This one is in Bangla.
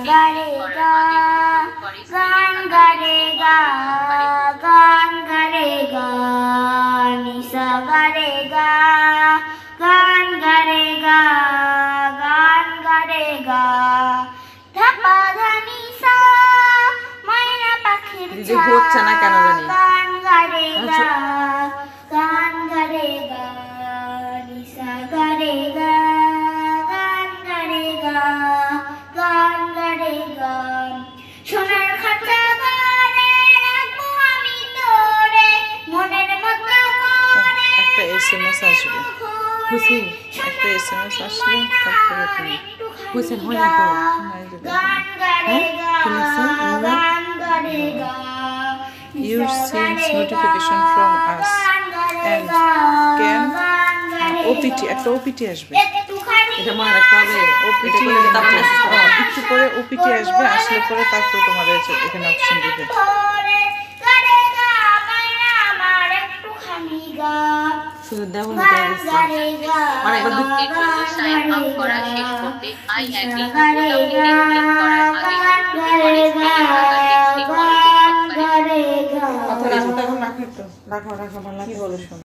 গারে গা গান গারে গা গান গারে গা নিসা গারে গা গান গারে গা গান গারে গা ধাপা ধানি সা ময়না পাখির হচ্ছে না কেন জানি গান গারে গা গান গারে গা নিসা গারে গা গান গারে গা গান গারে গা সোনার খাঁচা ঘরে রাখবো আমি তোরে মনের মতো করে একটা এসএমএস আসবে খুশি একটা এসএমএস আসলে তারপরে তুমি Husen হয় না তো গান গারে গা গান গারে গা You sends notification from us and can OPT একটা OPT আসবে এটা মনে রাখতে হবে OPT এটা করলে তারপর মেসেজ করবে একটু পরে OPT আসবে আসলে পরে তারপর তোমার এখানে অপশন দিবে শুধু দেবো না মানে সাইন আপ করা শেষ করতে আই অ্যাগ্রি বোতামে ক্লিক করার আগে কথা এখন রাখো তো রাখো ভালো লাগে বলো শোনো